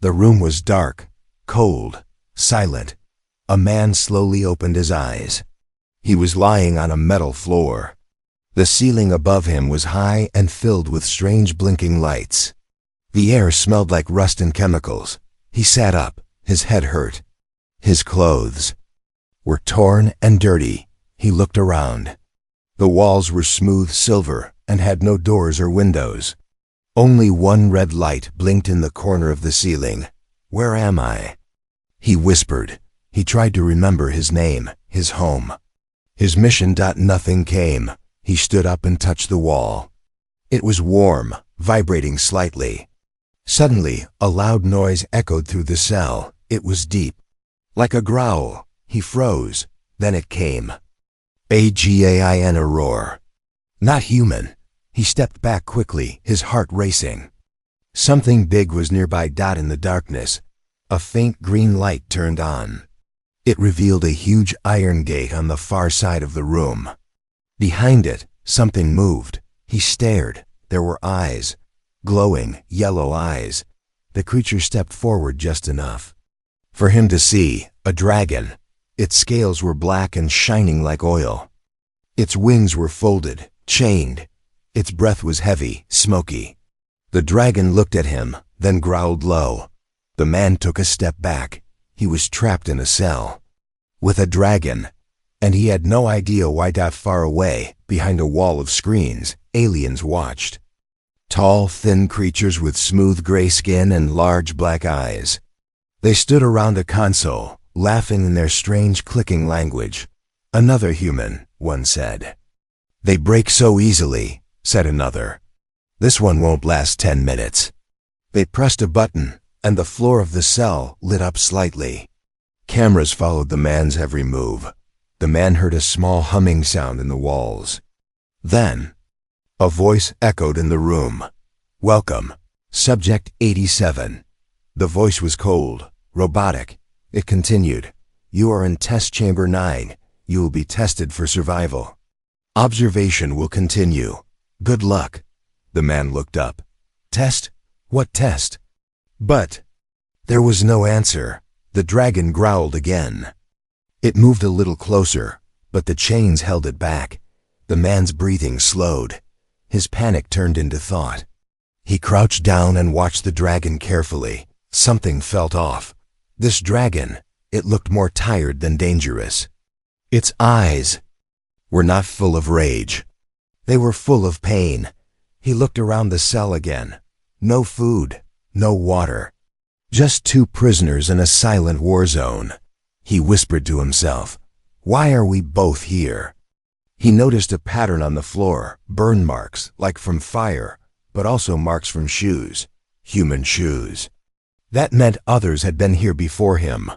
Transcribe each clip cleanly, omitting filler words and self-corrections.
The room was dark, cold, silent. A man slowly opened his eyes. He was lying on a metal floor. The ceiling above him was high and filled with strange blinking lights. The air smelled like rust and chemicals. He sat up, his head hurt. His clothes were torn and dirty. He looked around. The walls were smooth silver and had no doors or windows. Only one red light blinked in the corner of the ceiling. Where am I? He whispered. He tried to remember his name, his home. His mission. Nothing came. He stood up and touched the wall. It was warm, vibrating slightly. Suddenly, a loud noise echoed through the cell. It was deep, like a growl. He froze. Then it came. A roar. Not human. He stepped back quickly, his heart racing. Something big was nearby. In the darkness, a faint green light turned on. It revealed a huge iron gate on the far side of the room. Behind it, something moved. He stared. There were eyes. Glowing, yellow eyes. The creature stepped forward just enough for him to see. A dragon. Its scales were black and shining like oil. Its wings were folded, chained. Its breath was heavy, smoky. The dragon looked at him, then growled low. The man took a step back. He was trapped in a cell with a dragon, and he had no idea why. Far away, behind a wall of screens, aliens watched. Tall, thin creatures with smooth gray skin and large black eyes. They stood around a console, laughing in their strange clicking language. Another human, one said. They break so easily, said another. This one won't last 10 minutes. They pressed a button, and the floor of the cell lit up slightly. Cameras followed the man's every move. The man heard a small humming sound in the walls. Then, a voice echoed in the room. Welcome, Subject 87. The voice was cold, robotic. It continued. You are in Test Chamber 9. You will be tested for survival. Observation will continue. Good luck. The man looked up. Test? What test? But there was no answer. The dragon growled again. It moved a little closer, but the chains held it back. The man's breathing slowed. His panic turned into thought. He crouched down and watched the dragon carefully. Something felt off. This dragon, it looked more tired than dangerous. Its eyes were not full of rage. They were full of pain. He looked around the cell again. No food, no water. Just two prisoners in a silent war zone. He whispered to himself, why are we both here? He noticed a pattern on the floor, burn marks, like from fire, but also marks from shoes, human shoes. That meant others had been here before him.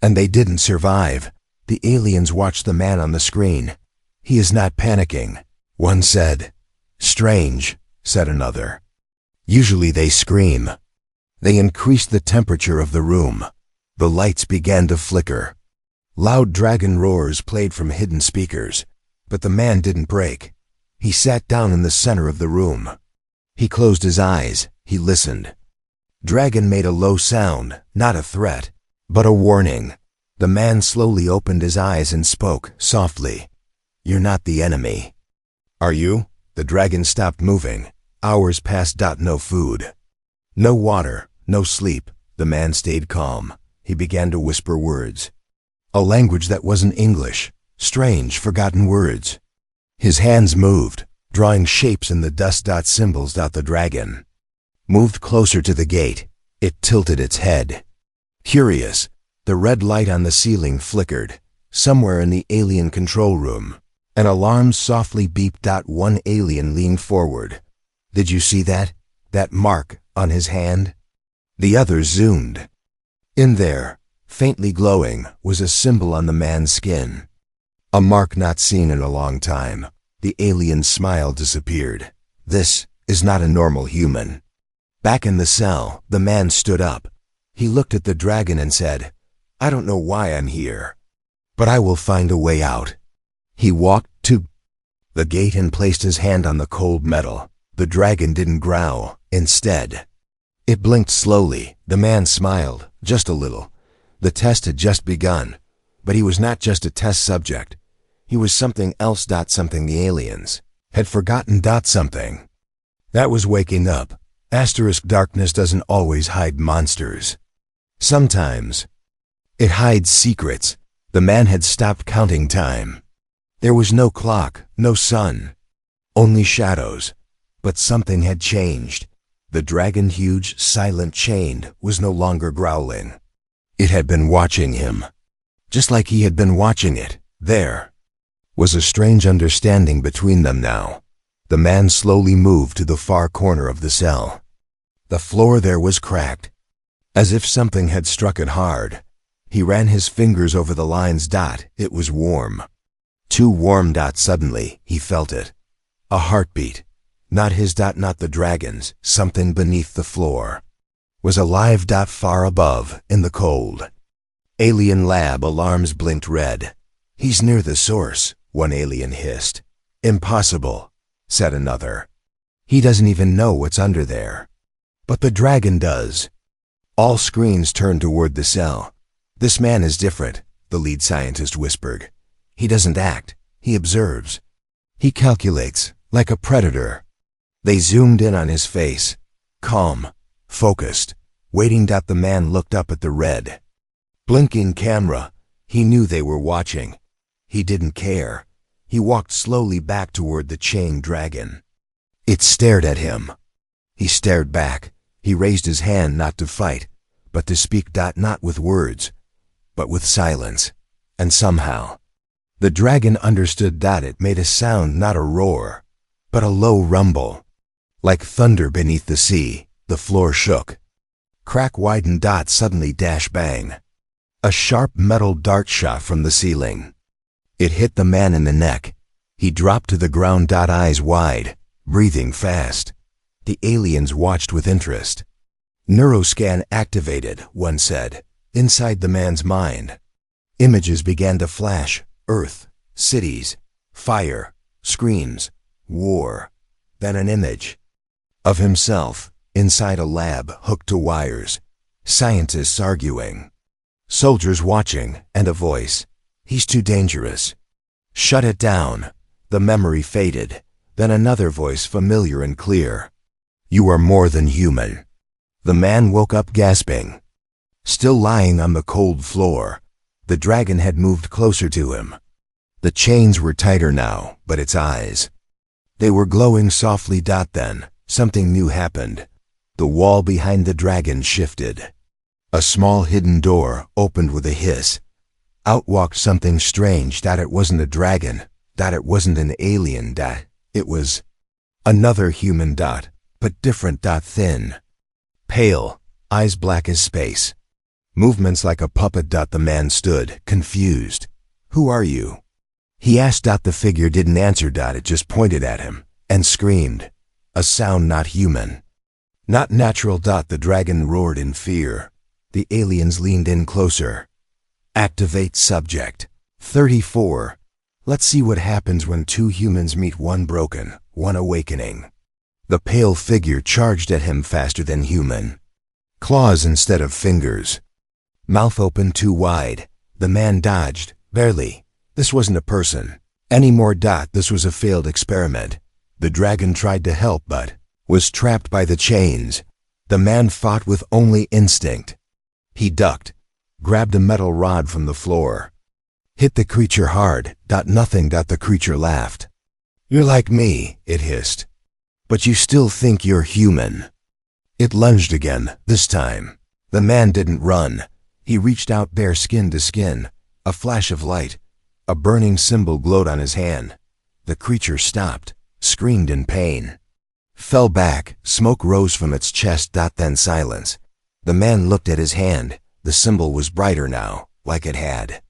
And they didn't survive. The aliens watched the man on the screen. He is not panicking, one said. Strange, said another. Usually they scream. They increased the temperature of the room. The lights began to flicker. Loud dragon roars played from hidden speakers. But the man didn't break. He sat down in the center of the room. He closed his eyes. He listened. Dragon made a low sound, not a threat, but a warning. The man slowly opened his eyes and spoke softly. You're not the enemy. Are you? The dragon stopped moving. Hours passed. No food. No water, no sleep. The man stayed calm. He began to whisper words. A language that wasn't English. Strange, forgotten words. His hands moved, drawing shapes in the dust. Symbols. The dragon moved closer to the gate. It tilted its head. Curious, the red light on the ceiling flickered. Somewhere in the alien control room, an alarm softly beeped. One alien leaned forward. Did you see that? That mark on his hand? The others zoomed. In there, faintly glowing, was a symbol on the man's skin. A mark not seen in a long time. The alien's smile disappeared. This is not a normal human. Back in the cell, the man stood up. He looked at the dragon and said, I don't know why I'm here, but I will find a way out. He walked to the gate and placed his hand on the cold metal. The dragon didn't growl. Instead, It blinked slowly. The man smiled, just a little. The test had just begun, but he was not just a test subject. He was something else. Something the aliens had forgotten. Something that was waking up. Darkness doesn't always hide monsters. Sometimes it hides secrets. The man had stopped counting time. There was no clock, no sun, only shadows. But something had changed. The dragon, huge, silent, chained, was no longer growling. It had been watching him, just like he had been watching it. There was a strange understanding between them now. The man slowly moved to the far corner of the cell. The floor there was cracked, as if something had struck it hard. He ran his fingers over the lines. It was warm. Too warm. Suddenly, he felt it. A heartbeat. Not his. Not the dragon's. Something beneath the floor was alive. Far above, in the cold. Alien lab alarms blinked red. He's near the source, one alien hissed. Impossible, said another. He doesn't even know what's under there. But the dragon does. All screens turned toward the cell. This man is different, the lead scientist whispered. He doesn't act, he observes. He calculates, like a predator. They zoomed in on his face. Calm, focused, waiting. The man looked up at the red, blinking camera. He knew they were watching. He didn't care. He walked slowly back toward the chained dragon. It stared at him. He stared back. He raised his hand not to fight, but to speak. Not with words, but with silence. And somehow, the dragon understood. It made a sound, not a roar, but a low rumble. Like thunder beneath the sea, the floor shook. Crack widened. Suddenly, bang. A sharp metal dart shot from the ceiling. It hit the man in the neck. He dropped to the ground. Eyes wide, breathing fast. The aliens watched with interest. Neuroscan activated, one said. Inside the man's mind, images began to flash. Earth, cities, fire, screams, war. Then an image of himself, inside a lab hooked to wires. Scientists arguing. Soldiers watching, and a voice. He's too dangerous. Shut it down. The memory faded. Then another voice, familiar and clear. You are more than human. The man woke up gasping. Still lying on the cold floor, the dragon had moved closer to him. The chains were tighter now, but its eyes, they were glowing softly. Then, something new happened. The wall behind the dragon shifted. A small hidden door opened with a hiss. Out walked something strange. It wasn't a dragon. It wasn't an alien. It was another human. But different. Thin, pale, eyes black as space. Movements like a puppet. The man stood, confused. Who are you? He asked. The figure didn't answer. It just pointed at him and screamed. A sound not human, not natural. The dragon roared in fear. The aliens leaned in closer. Activate subject. 34. Let's see what happens when two humans meet, one broken, one awakening. The pale figure charged at him faster than human. Claws instead of fingers. Mouth open too wide. The man dodged, barely. This wasn't a person anymore. This was a failed experiment. The dragon tried to help but was trapped by the chains. The man fought with only instinct. He ducked, grabbed a metal rod from the floor. Hit the creature hard. Nothing. The creature laughed. You're like me, it hissed. But you still think you're human. It lunged again, this time. The man didn't run. He reached out, bare skin to skin. A flash of light. A burning symbol glowed on his hand. The creature stopped, screamed in pain. Fell back, smoke rose from its chest. Then silence. The man looked at his hand. The symbol was brighter now, like it had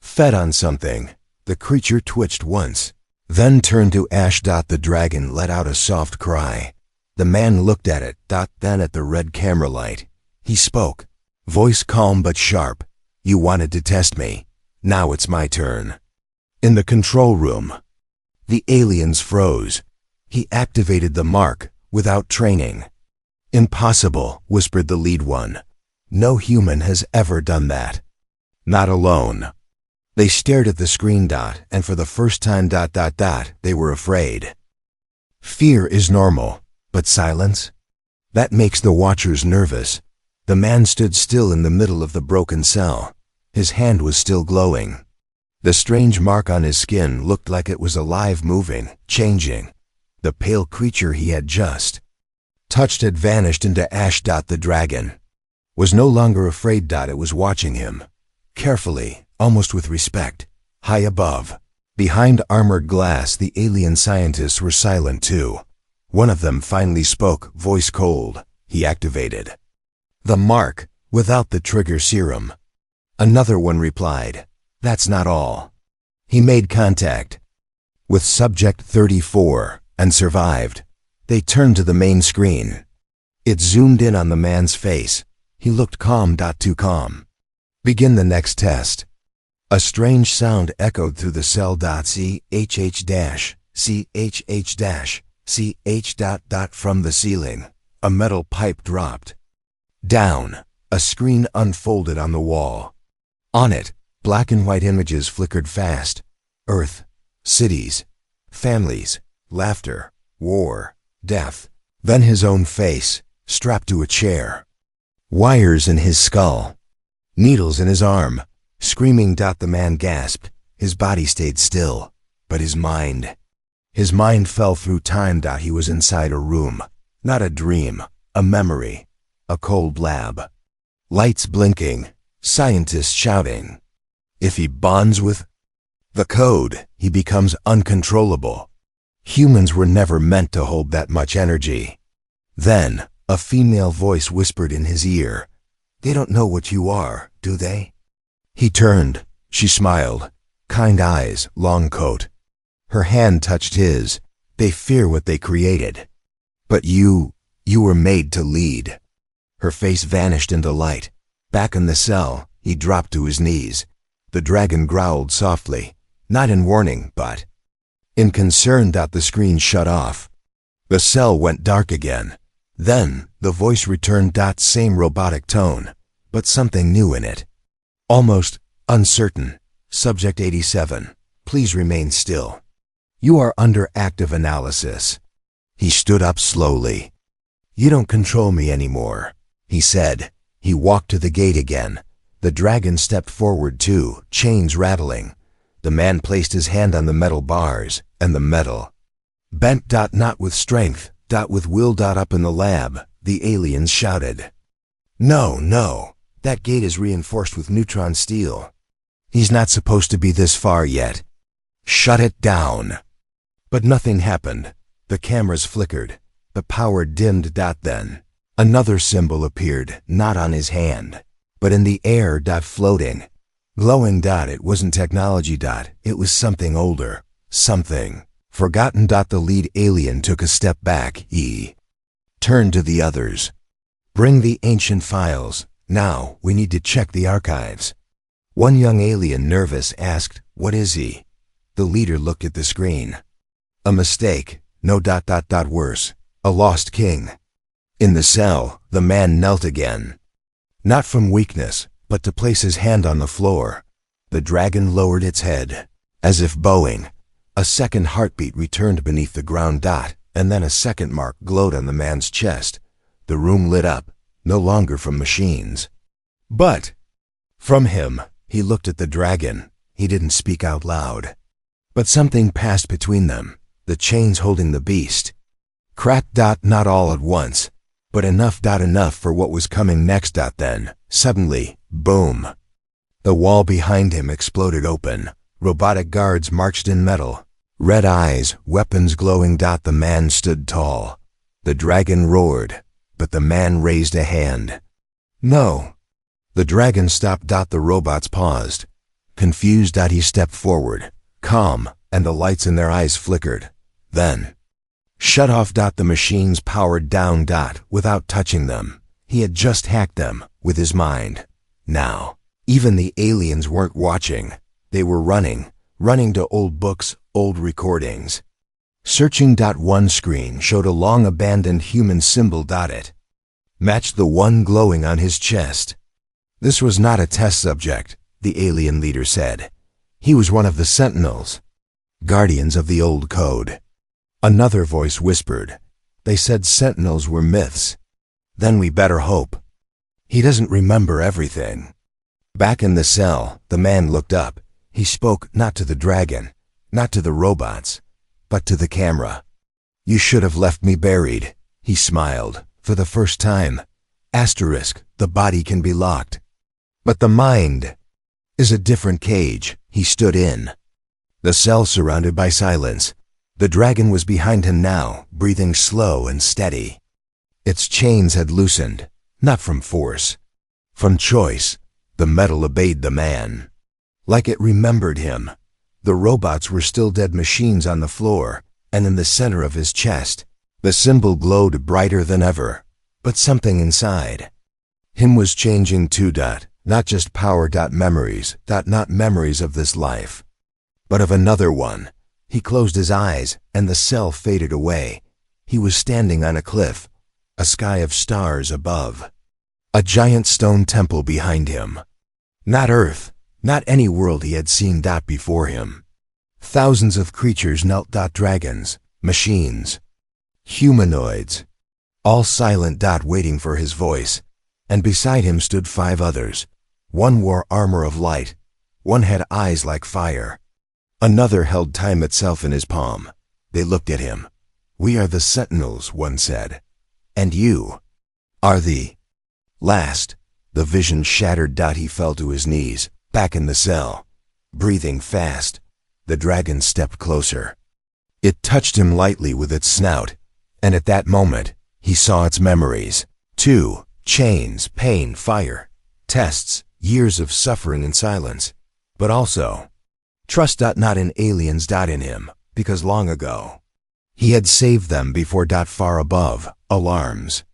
fed on something. The creature twitched once, then turned to ash. The dragon let out a soft cry. The man looked at it. Then at the red camera light. He spoke, voice calm but sharp. You wanted to test me. Now it's my turn. In the control room, the aliens froze. He activated the mark without training. Impossible, whispered the lead one. No human has ever done that. Not alone. They stared at the screen, and for the first time, they were afraid. Fear is normal, but silence? That makes the watchers nervous. The man stood still in the middle of the broken cell. His hand was still glowing. The strange mark on his skin looked like it was alive, moving, changing. The pale creature he had just touched had vanished into ash. The dragon was no longer afraid. It was watching him, carefully, almost with respect. High above, behind armored glass, the alien scientists were silent too. One of them finally spoke, voice cold. He activated the mark, without the trigger serum. Another one replied, "That's not all." He made contact with Subject 34 and survived. They turned to the main screen. It zoomed in on the man's face. He looked calm. Too calm. Begin the next test. A strange sound echoed through the cell. CHH. From the ceiling, a metal pipe dropped down. A screen unfolded on the wall. On it, black and white images flickered fast. Earth, cities, families, laughter, war, death. Then his own face, strapped to a chair. Wires in his skull. Needles in his arm. Screaming. The man gasped. His body stayed still, but his mind fell through time. He was inside a room. Not a dream, a memory. A cold lab. Lights blinking. Scientists shouting. If he bonds with the code, he becomes uncontrollable. Humans were never meant to hold that much energy. Then, a female voice whispered in his ear, "They don't know what you are, do they?" He turned. She smiled. Kind eyes, long coat. Her hand touched his. "They fear what they created. But you were made to lead." Her face vanished into light. Back in the cell, he dropped to his knees. The dragon growled softly, not in warning, but in concern. The screen shut off. The cell went dark again. Then, the voice returned. Same robotic tone, but something new in it. Almost uncertain. Subject 87, please remain still. You are under active analysis. He stood up slowly. You don't control me anymore, he said. He walked to the gate again. The dragon stepped forward too, chains rattling. The man placed his hand on the metal bars, and the metal bent. Not with strength, with will. Up in the lab, the aliens shouted. No, that gate is reinforced with neutron steel. He's not supposed to be this far yet. Shut it down. But nothing happened. The cameras flickered. The power dimmed. Then, another symbol appeared, not on his hand, but in the air. Floating. Glowing. It wasn't technology. It was something older. Something forgotten. The lead alien took a step back. He turned to the others. Bring the ancient files. Now, we need to check the archives. One young alien, nervous, asked, "What is he?" The leader looked at the screen. A mistake. No. Worse. A lost king. In the cell, the man knelt again. Not from weakness, but to place his hand on the floor. The dragon lowered its head, as if bowing. A second heartbeat returned beneath the ground. And then a second mark glowed on the man's chest. The room lit up, no longer from machines, but from him. He looked at the dragon. He didn't speak out loud. But something passed between them, the chains holding the beast. Crack. Not all at once, but enough. Enough for what was coming next. Then, suddenly, boom. The wall behind him exploded open. Robotic guards marched in metal. Red eyes, weapons glowing. The man stood tall. The dragon roared, but the man raised a hand. No. The dragon stopped. The robots paused. Confused. He stepped forward, calm, and the lights in their eyes flickered. Then, shut off. The machines powered down. Without touching them. He had just hacked them, with his mind. Now, even the aliens weren't watching. They were running to old books, old recordings. Searching. One screen showed a long abandoned human symbol. It matched the one glowing on his chest. This was not a test subject, the alien leader said. He was one of the Sentinels, guardians of the old code. Another voice whispered. They said Sentinels were myths. Then we better hope. He doesn't remember everything. Back in the cell, the man looked up. He spoke not to the dragon, not to the robots, but to the camera. You should have left me buried, he smiled, for the first time. Asterisk, the body can be locked. But the mind is a different cage, he stood in. The cell surrounded by silence. The dragon was behind him now, breathing slow and steady. Its chains had loosened, not from force. From choice, the metal obeyed the man. Like it remembered him. The robots were still dead machines on the floor, and in the center of his chest, the symbol glowed brighter than ever. But something inside him was changing too. Not just power. Memories. Not memories of this life, but of another one. He closed his eyes, and the cell faded away. He was standing on a cliff, a sky of stars above. A giant stone temple behind him. Not Earth, not any world he had seen. Before him, thousands of creatures knelt. Dragons, machines, humanoids, all silent. Waiting for his voice. And beside him stood 5 others. One wore armor of light. One had eyes like fire. Another held time itself in his palm. They looked at him. We are the Sentinels, one said. And you are the last. The vision shattered. He fell to his knees, back in the cell, breathing fast. The dragon stepped closer. It touched him lightly with its snout, and at that moment, he saw its memories. 2 chains, pain, fire, tests, years of suffering and silence. But also, trust. Not in aliens. In him, because long ago, he had saved them before. Far above, alarms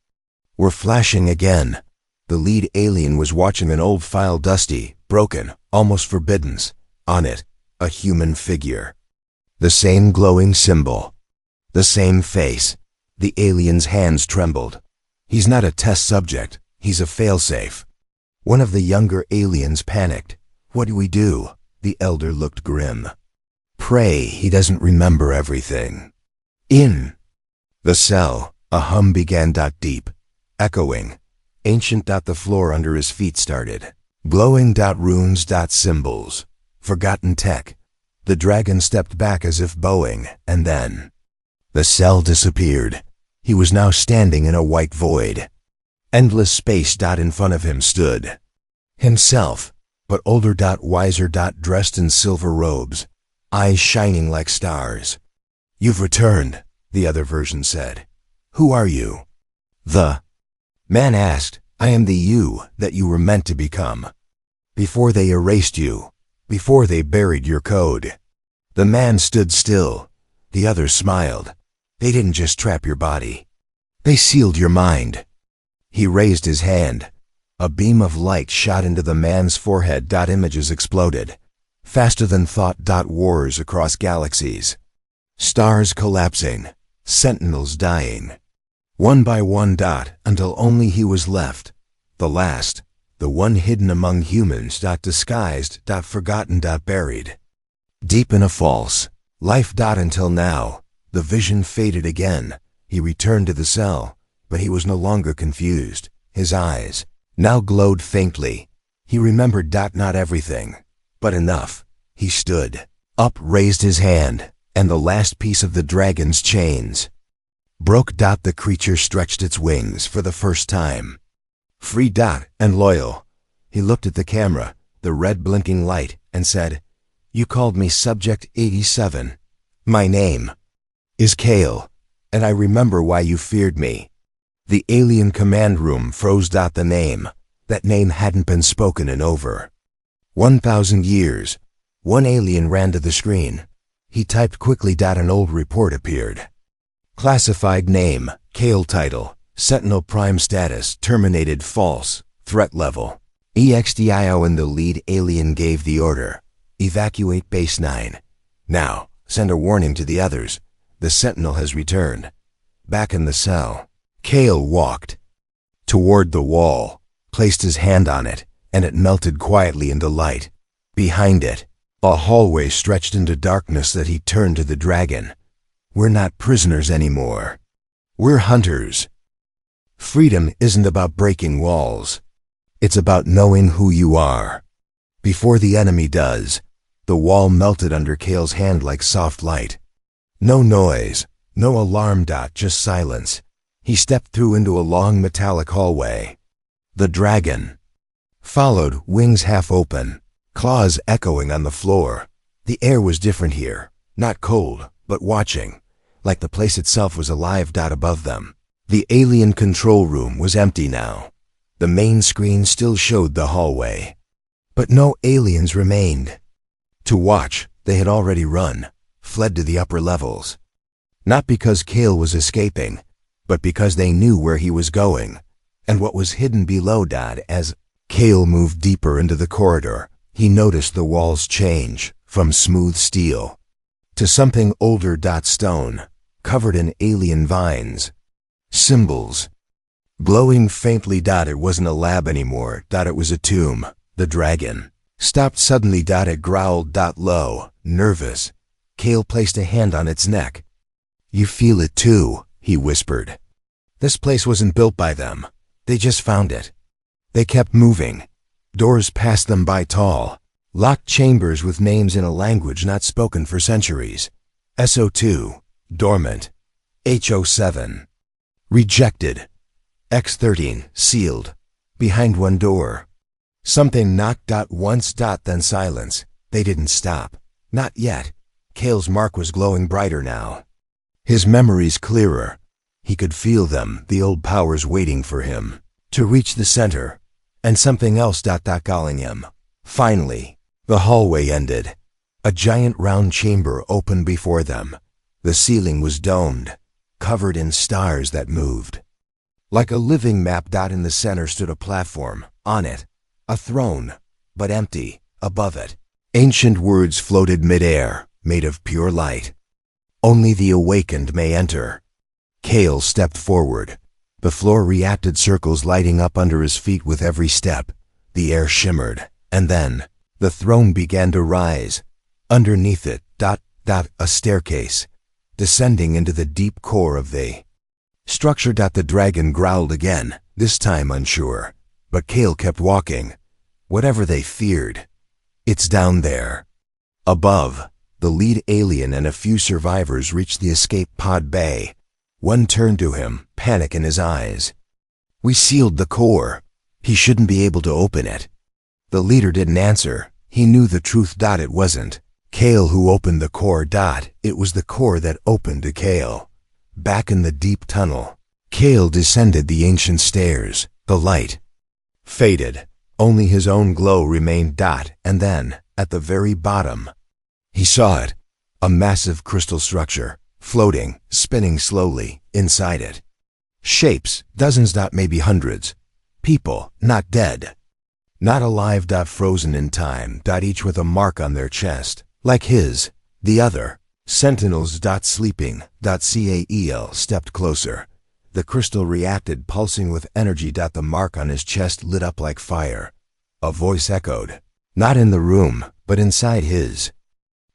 were flashing again. The lead alien was watching an old file, dusty, broken, almost forbidden. On it, a human figure. The same glowing symbol. The same face. The alien's hands trembled. He's not a test subject, he's a failsafe. One of the younger aliens panicked. What do we do? The elder looked grim. Pray he doesn't remember everything. In the cell, a hum began. Deep, echoing, ancient. The floor under his feet started glowing. Runes. Symbols, forgotten tech. The dragon stepped back as if bowing, and then the cell disappeared. He was now standing in a white void. Endless space. In front of him stood himself, but older. Wiser. Dressed in silver robes, eyes shining like stars. You've returned, the other version said. Who are you? The man asked. I am the you that you were meant to become. Before they erased you, before they buried your code. The man stood still. The other smiled. They didn't just trap your body. They sealed your mind. He raised his hand. A beam of light shot into the man's forehead. Images exploded. Faster than thought. Wars across galaxies. Stars collapsing. Sentinels dying. One by one. Until only he was left. The last. The one hidden among humans. Disguised. Forgotten. Buried. Deep in a false life. Until now, the vision faded again. He returned to the cell, but he was no longer confused. His eyes now glowed faintly. He remembered. Not everything, but enough. He stood up, raised his hand, and the last piece of the dragon's chains broke. The creature stretched its wings for the first time. Free. And loyal. He looked at the camera, the red blinking light, and said, You called me Subject 87. My name is Kale, and I remember why you feared me. The alien command room froze. The name. That name hadn't been spoken in over 1,000 years. One alien ran to the screen. He typed quickly. An old report appeared. Classified name, Kale. Title, Sentinel Prime. Status, terminated. False. Threat level, EXDIO. And the lead alien gave the order. Evacuate Base 9. Now, send a warning to the others. The Sentinel has returned. Back in the cell, Kale walked toward the wall, placed his hand on it, and it melted quietly into light. Behind it, a hallway stretched into darkness that he turned to the dragon. We're not prisoners anymore. We're hunters. Freedom isn't about breaking walls. It's about knowing who you are. Before the enemy does, the wall melted under Kale's hand like soft light. No noise, no alarm, just silence. He stepped through into a long metallic hallway. The dragon followed, wings half open, claws echoing on the floor. The air was different here, not cold, but watching, like the place itself was alive. Above them, the alien control room was empty now. The main screen still showed the hallway, but no aliens remained. To watch, they had already run, fled to the upper levels. Not because Kale was escaping, but because they knew where he was going, and what was hidden below. As Kale moved deeper into the corridor, he noticed the walls change from smooth steel to something older. Stone, covered in alien vines. Symbols, glowing faintly. It wasn't a lab anymore. It was a tomb. The dragon stopped suddenly. It growled. Low, nervous. Kale placed a hand on its neck. You feel it too, he whispered. This place wasn't built by them. They just found it. They kept moving. Doors passed them by, tall, locked chambers with names in a language not spoken for centuries. SO2, dormant. HO7, rejected. X13, sealed. Behind one door. Something knocked. Once. Then silence. They didn't stop. Not yet. Kale's mark was glowing brighter now. His memories clearer. He could feel them, the old powers waiting for him to reach the center, and something else. Calling him. Finally, the hallway ended. A giant round chamber opened before them. The ceiling was domed, covered in stars that moved. Like a living map. In the center stood a platform. On it, a throne, but empty. Above it, ancient words floated midair, made of pure light. Only the awakened may enter. Kale stepped forward. The floor reacted, circles lighting up under his feet with every step. The air shimmered, and then the throne began to rise. Underneath it, a staircase, descending into the deep core of the structure. The dragon growled again, this time unsure, but Kale kept walking. Whatever they feared, it's down there. Above, the lead alien and a few survivors reached the escape pod bay. One turned to him, panic in his eyes. We sealed the core. He shouldn't be able to open it. The leader didn't answer. He knew the truth. It wasn't Kale who opened the core. It was the core that opened to Kale. Back in the deep tunnel, Kale descended the ancient stairs. The light faded. Only his own glow remained. And then, at the very bottom, he saw it. A massive crystal structure, floating, spinning slowly, inside it. Shapes, dozens. Maybe hundreds. People, not dead. Not alive. Frozen in time. Each with a mark on their chest, like his. The other, sentinels. Sleeping. Cael stepped closer. The crystal reacted, pulsing with energy. The mark on his chest lit up like fire. A voice echoed, not in the room, but inside his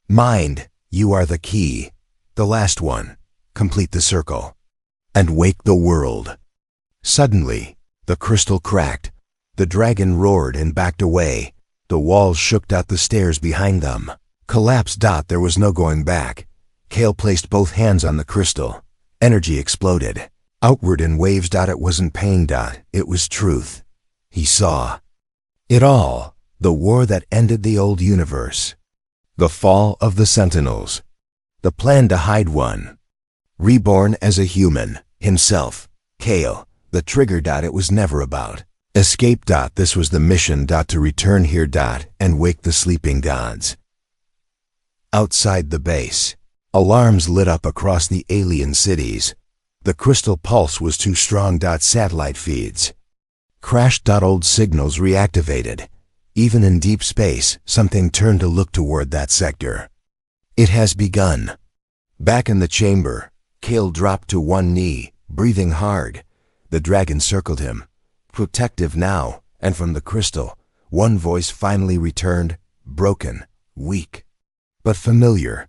mind. You are the key. The last one. Complete the circle. And wake the world. Suddenly, the crystal cracked. The dragon roared and backed away. The walls shook. The stairs behind them collapsed. There was no going back. Kale placed both hands on the crystal. Energy exploded, outward in waves. It wasn't pain. It was truth. He saw it all. The war that ended the old universe. The fall of the Sentinels. The plan to hide one. Reborn as a human, himself, Kale. The trigger. It was never about escape. This was the mission. To return here. And wake the sleeping gods. Outside the base, alarms lit up across the alien cities. The crystal pulse was too strong. Satellite feeds crashed. Old signals reactivated. Even in deep space, something turned to look toward that sector. It has begun. Back in the chamber, Kale dropped to one knee, breathing hard. The dragon circled him, protective now, and from the crystal, one voice finally returned, broken, weak, but familiar.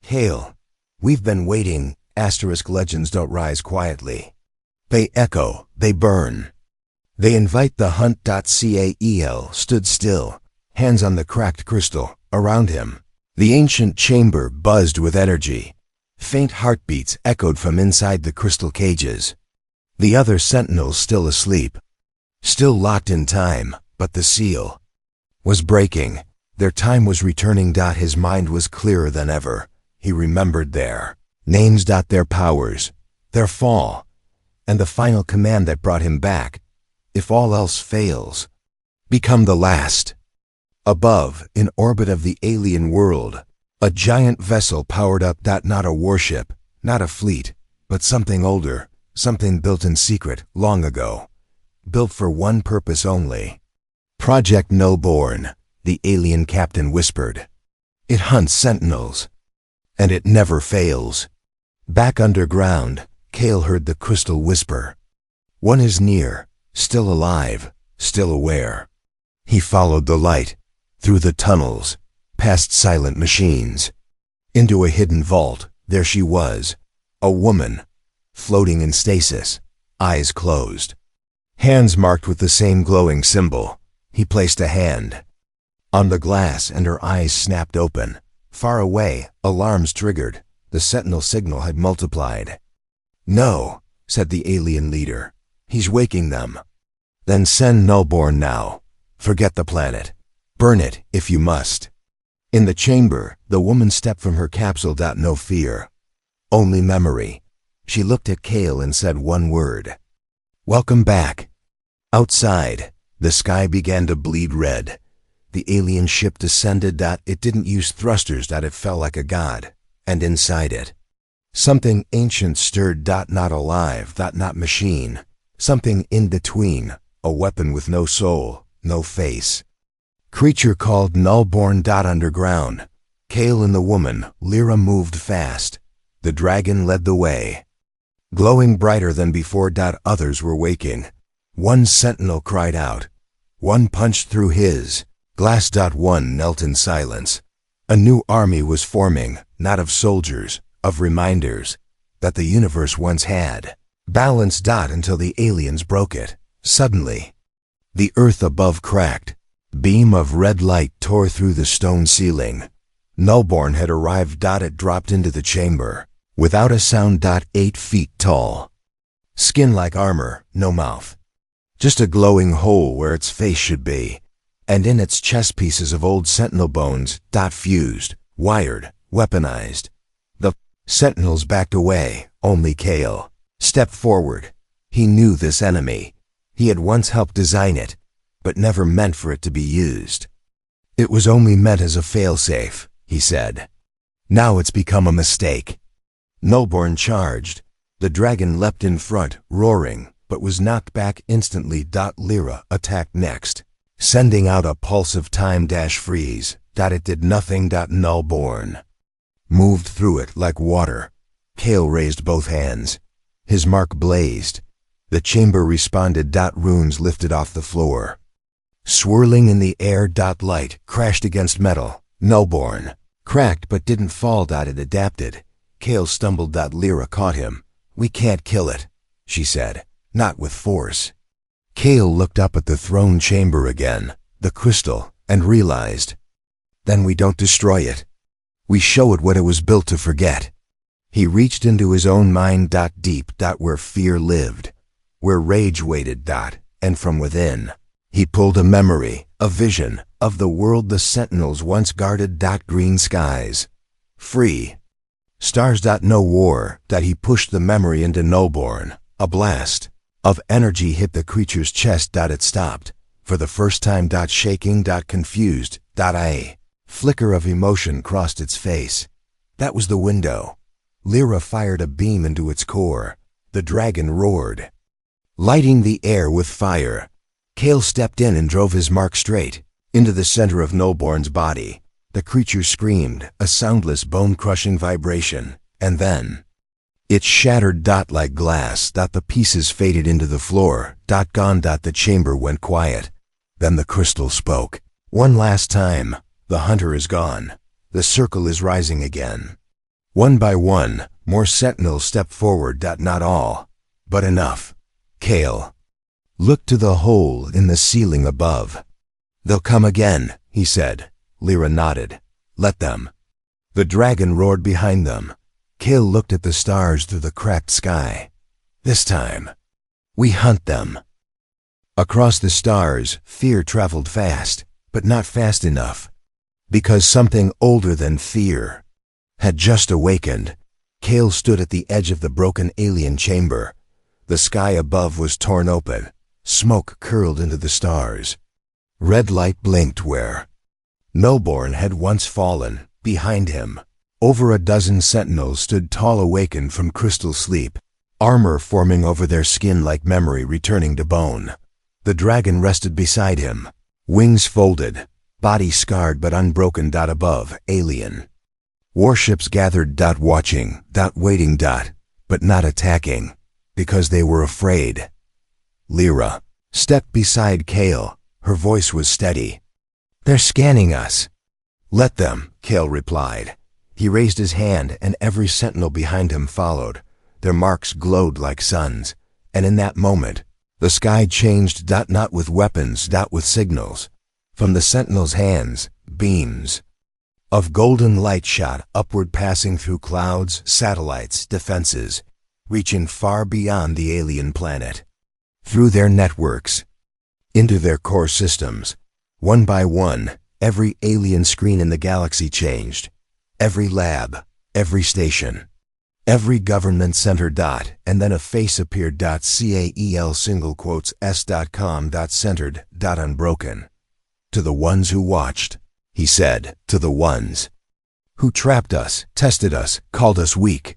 "Hail. We've been waiting." Legends don't rise quietly. They echo, they burn. They invite the hunt. Cael stood still, hands on the cracked crystal, around him. The ancient chamber buzzed with energy. Faint heartbeats echoed from inside the crystal cages. The other sentinels still asleep, still locked in time, but the seal was breaking. Their time was returning. His mind was clearer than ever. He remembered their names. Their powers, their fall, and the final command that brought him back. If all else fails, become the last. Above, in orbit of the alien world, a giant vessel powered up. Not a warship, not a fleet, but something older, something built in secret, long ago. Built for one purpose only. Project Nullborn, the alien captain whispered. It hunts sentinels, and it never fails. Back underground, Kale heard the crystal whisper. One is near, still alive, still aware. He followed the light, through the tunnels, past silent machines. Into a hidden vault, there she was, a woman, floating in stasis, eyes closed. Hands marked with the same glowing symbol. He placed a hand on the glass and her eyes snapped open. Far away, alarms triggered. The sentinel signal had multiplied. "No," said the alien leader. "He's waking them." "Then send Nullborn now. Forget the planet. Burn it, if you must." In the chamber, the woman stepped from her capsule. No fear, only memory. She looked at Kale and said one word. "Welcome back." Outside, the sky began to bleed red. The alien ship descended. It didn't use thrusters. It fell like a god. And inside it, something ancient stirred. Not alive. Not machine. Something in between. A weapon with no soul, no face. Creature called Nullborn. Underground, Kale and the woman, Lyra, moved fast. The dragon led the way, glowing brighter than before. Others were waking. One sentinel cried out. One punched through his glass. One knelt in silence. A new army was forming, not of soldiers, of reminders, that the universe once had balance. Until the aliens broke it. Suddenly, the earth above cracked. Beam of red light tore through the stone ceiling. Nullborn had arrived. It dropped into the chamber, without a sound. 8 feet tall. Skin like armor, no mouth. Just a glowing hole where its face should be. And in its chest pieces of old sentinel bones. Fused, wired, weaponized. The sentinels backed away. Only Kale stepped forward. He knew this enemy. He had once helped design it, but never meant for it to be used. It was only meant as a failsafe, he said. Now it's become a mistake. Nullborn charged. The dragon leapt in front, roaring, but was knocked back instantly. Lyra attacked next, sending out a pulse of time. Freeze. It did nothing. Nullborn moved through it like water. Kale raised both hands. His mark blazed. The chamber responded. Runes lifted off the floor, swirling in the air. Light crashed against metal. Nullborn cracked but didn't fall. It adapted. Kale stumbled. Lyra caught him. "We can't kill it," she said. "Not with force." Kale looked up at the throne chamber again, the crystal, and realized. Then we don't destroy it. We show it what it was built to forget. He reached into his own mind. Deep. Where fear lived, where rage waited. And from within, he pulled a memory, a vision, of the world the sentinels once guarded. Green skies. Free. Stars. No war. He pushed the memory into Nullborn. A blast of energy hit the creature's chest. It stopped. For the first time. Shaking. Confused. A flicker of emotion crossed its face. That was the window. Lyra fired a beam into its core. The dragon roared, lighting the air with fire. Kale stepped in and drove his mark straight into the center of Nullborn's body. The creature screamed, a soundless, bone-crushing vibration, and then It shattered like glass. The pieces faded into the floor. Gone. The chamber went quiet. Then the crystal spoke. One last time. The hunter is gone. The circle is rising again. One by one, more sentinels stepped forward. Not all, but enough. Kale looked to the hole in the ceiling above. They'll come again, he said. Lyra nodded. Let them. The dragon roared behind them. Kale looked at the stars through the cracked sky. This time, we hunt them. Across the stars, fear traveled fast, but not fast enough. Because something older than fear had just awakened. Kale stood at the edge of the broken alien chamber. The sky above was torn open. Smoke curled into the stars. Red light blinked where Melbourne had once fallen. Behind him, over a dozen sentinels stood tall, awakened from crystal sleep, armor forming over their skin like memory returning to bone. The dragon rested beside him, wings folded, body scarred but unbroken. Above, alien warships gathered. Watching, waiting. But not attacking, because they were afraid. Lyra stepped beside Kale. Her voice was steady. They're scanning us. Let them, Kale replied. He raised his hand, and every sentinel behind him followed. Their marks glowed like suns, and in that moment, the sky changed. Not with weapons, with signals. From the sentinels' hands, beams of golden light shot upward, passing through clouds, satellites, defenses, reaching far beyond the alien planet. Through their networks, into their core systems. One by one, every alien screen in the galaxy changed. Every lab, every station, every government center. And then a face appeared. CAEL single quotes S.com. Centered. Unbroken. To the ones who watched, he said, to the ones who trapped us, tested us, called us weak.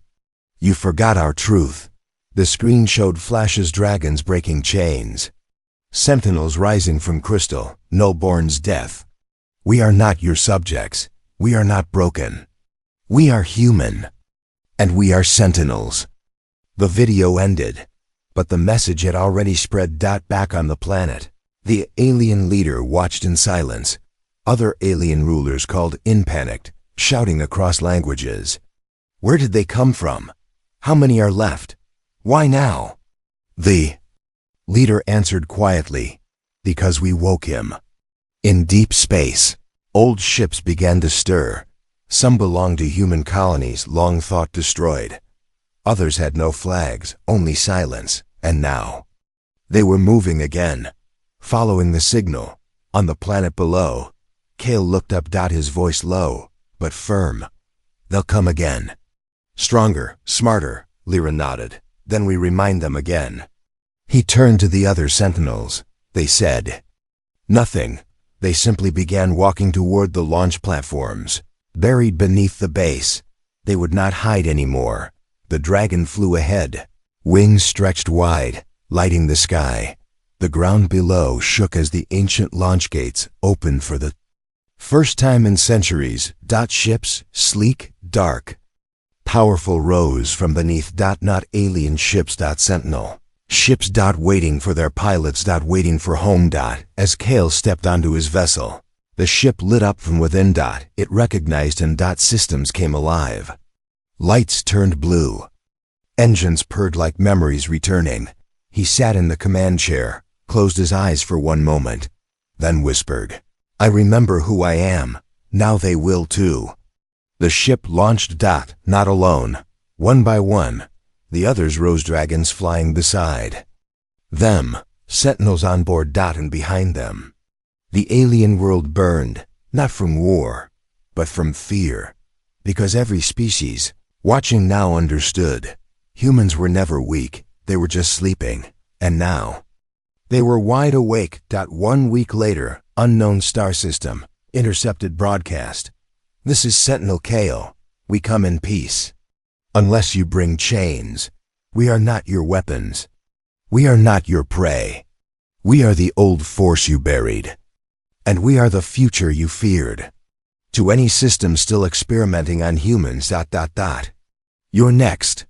You forgot our truth. The screen showed flashes, dragons breaking chains, sentinels rising from crystal, Nullborn's death. We are not your subjects. We are not broken. We are human. And we are sentinels. The video ended, but the message had already spread. Back on the planet, the alien leader watched in silence. Other alien rulers called in, panicked, shouting across languages. Where did they come from? How many are left? Why now? The leader answered quietly, because we woke him. In deep space, old ships began to stir. Some belonged to human colonies long thought destroyed. Others had no flags, only silence, and now they were moving again, following the signal. On the planet below, Kale looked up. His voice low, but firm. They'll come again. Stronger, smarter, Lyra nodded. Then we remind them again. He turned to the other sentinels. They said nothing. They simply began walking toward the launch platforms, buried beneath the base. They would not hide anymore. The dragon flew ahead, wings stretched wide, lighting the sky. The ground below shook as the ancient launch gates opened for the first time in centuries. Ships, sleek, dark, powerful, rose from beneath. Not alien ships. Sentinel ships. Waiting for their pilots. Waiting for home. As Kale stepped onto his vessel, the ship lit up from within. It recognized him. Systems came alive. Lights turned blue. Engines purred like memories returning. He sat in the command chair, closed his eyes for one moment, then whispered, I remember who I am. Now they will too. The ship launched. Not alone. One by one, the others rose, dragons flying beside them, sentinels on board. And behind them, the alien world burned, not from war, but from fear. Because every species, watching now, understood. Humans were never weak, they were just sleeping. And now, they were wide awake. 1 week later, unknown star system, intercepted broadcast. This is Sentinel Kale. We come in peace. Unless you bring chains. We are not your weapons. We are not your prey. We are the old force you buried. And we are the future you feared. To any system still experimenting on humans. You're next.